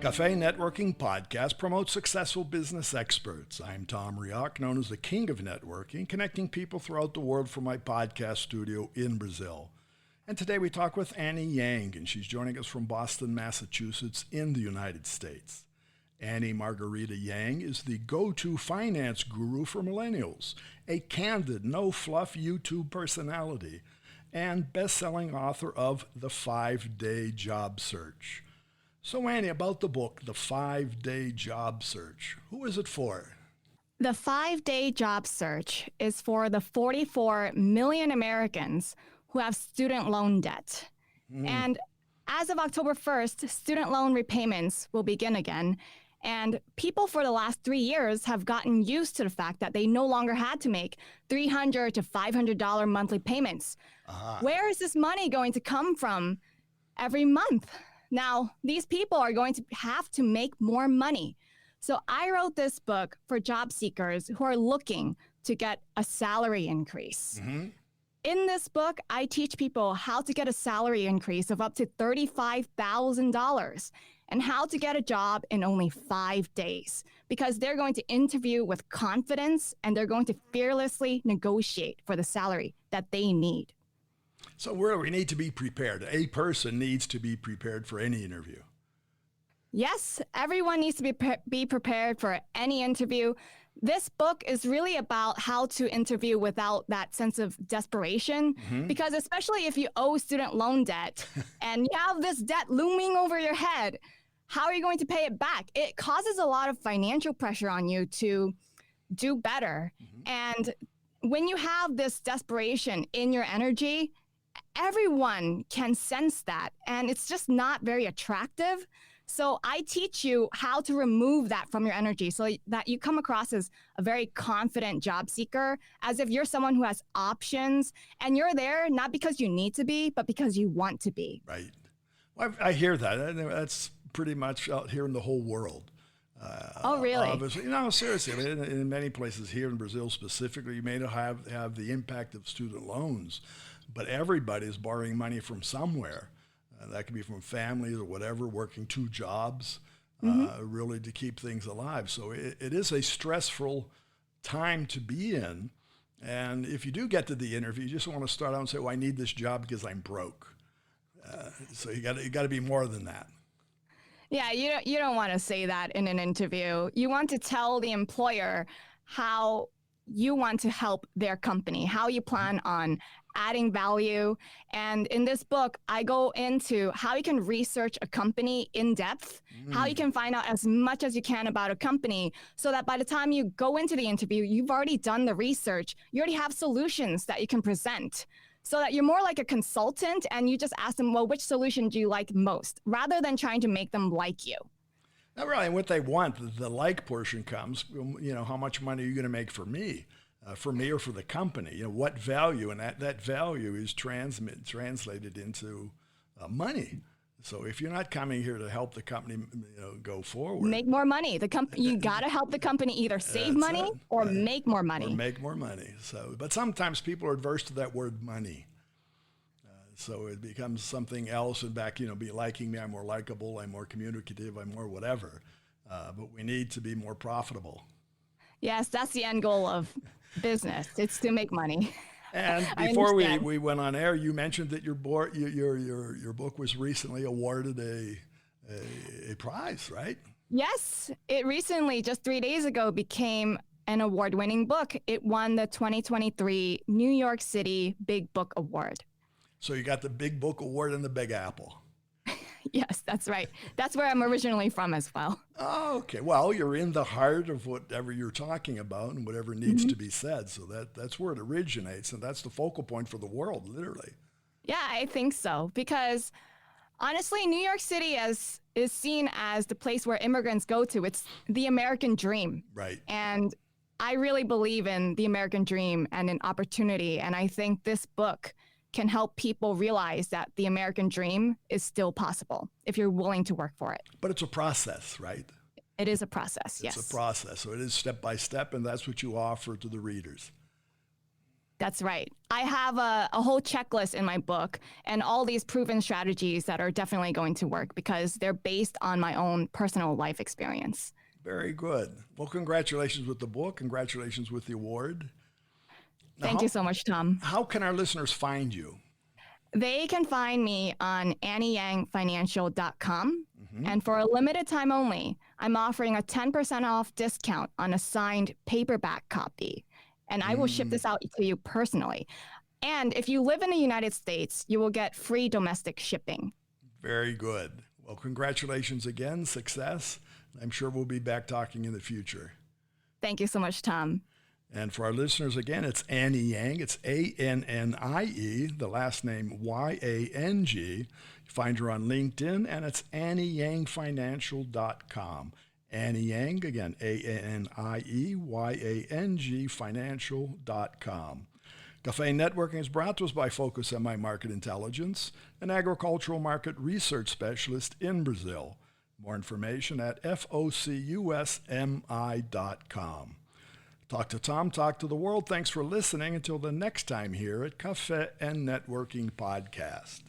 Cafe Networking podcast promotes successful business experts. I'm Tom Rioch, known as the King of Networking, connecting people throughout the world from my podcast studio in Brazil. And today we talk with Annie Yang, and she's joining us from Boston, Massachusetts in the United States. Annie-Margarita-Yang is the go-to finance guru for millennials, a candid, no-fluff YouTube personality, and best-selling author of The 5-Day Job Search. So Annie, about the book, The 5-Day Job Search, who is it for? The 5-Day Job Search is for the 44 million Americans who have student loan debt. And as of October 1st, student loan repayments will begin again. And people for the last 3 years have gotten used to the fact that they no longer had to make $300 to $500 monthly payments. Where is this money going to come from every month? Now, these people are going to have to make more money. So I wrote this book for job seekers who are looking to get a salary increase. In this book, I teach people how to get a salary increase of up to $35,000 and how to get a job in only 5 days, because they're going to interview with confidence and they're going to fearlessly negotiate for the salary that they need. So we need to be prepared. A person needs to be prepared for any interview. Yes, everyone needs to be prepared for any interview. This book is really about how to interview without that sense of desperation, because especially if you owe student loan debt and you have this debt looming over your head, how are you going to pay it back? It causes a lot of financial pressure on you to do better. And when you have this desperation in your energy, everyone can sense that, and it's just not very attractive. So I teach you how to remove that from your energy so that you come across as a very confident job seeker, as if you're someone who has options, and you're there not because you need to be, but because you want to be. Right. Well, I hear that. That's pretty much out here in the whole world. Oh, really? Obviously, no, seriously. I mean, in many places here in Brazil specifically, you may not have the impact of student loans, but everybody is borrowing money from somewhere. That could be from families or whatever, working 2 jobs, really to keep things alive. So it is a stressful time to be in. And if you do get to the interview, you just want to start out and say, well, I need this job because I'm broke. So you got to be more than that. Yeah, you don't want to say that in an interview. You want to tell the employer how you want to help their company, how you plan on adding value. And in this book, I go into how you can research a company in depth, how you can find out as much as you can about a company, so that by the time you go into the interview, you've already done the research. You already have solutions that you can present, so that you're more like a consultant and you just ask them, well, which solution do you like most, rather than trying to make them like you. Not really. And what they want, the like portion comes, how much money are you going to make for me or for the company? What value? And that value is translated into money. So if you're not coming here to help the company go forward. Make more money. You got to help the company either save money or make more money. Or make more money. But sometimes people are adverse to that word money. So it becomes something else, and back, be liking me, I'm more likable, I'm more communicative, I'm more whatever. But we need to be more profitable. Yes, that's the end goal of business. It's to make money. And before we went on air, you mentioned that your book was recently awarded a prize, right? Yes, it recently, just 3 days ago, became an award-winning book. It won the 2023 New York City Big Book Award. So you got the Big Book Award in the Big Apple. Yes, that's right. That's where I'm originally from as well. Oh, okay. Well, you're in the heart of whatever you're talking about and whatever needs to be said. So that's where it originates, and that's the focal point for the world, literally. Yeah, I think so. Because honestly, New York City is seen as the place where immigrants go to. It's the American dream. Right. And I really believe in the American dream and in opportunity. And I think this book can help people realize that the American dream is still possible if you're willing to work for it. But it's a process, right? It is a process, yes. It's a process. So it is step by step, and that's what you offer to the readers. That's right. I have a whole checklist in my book and all these proven strategies that are definitely going to work because they're based on my own personal life experience. Very good. Well, congratulations with the book. Congratulations with the award. Now, Thank you so much, Tom. How can our listeners find you? They can find me on annie-margarita-yang.com. And for a limited time only, I'm offering a 10% off discount on a signed paperback copy. And I will ship this out to you personally. And if you live in the United States, you will get free domestic shipping. Very good. Well, congratulations again. Success. I'm sure we'll be back talking in the future. Thank you so much, Tom. And for our listeners, again, it's Annie Yang. It's A-N-N-I-E, the last name Y-A-N-G. You find her on LinkedIn, and it's annie-yang-financial.com. Annie Yang, again, A-N-N-I-E-Y-A-N-G, financial.com. Cafe Networking is brought to us by Focus MI Market Intelligence, an agricultural market research specialist in Brazil. More information at focusmi.com. Talk to Tom, talk to the world. Thanks for listening. Until the next time here at Cafe and Networking Podcast.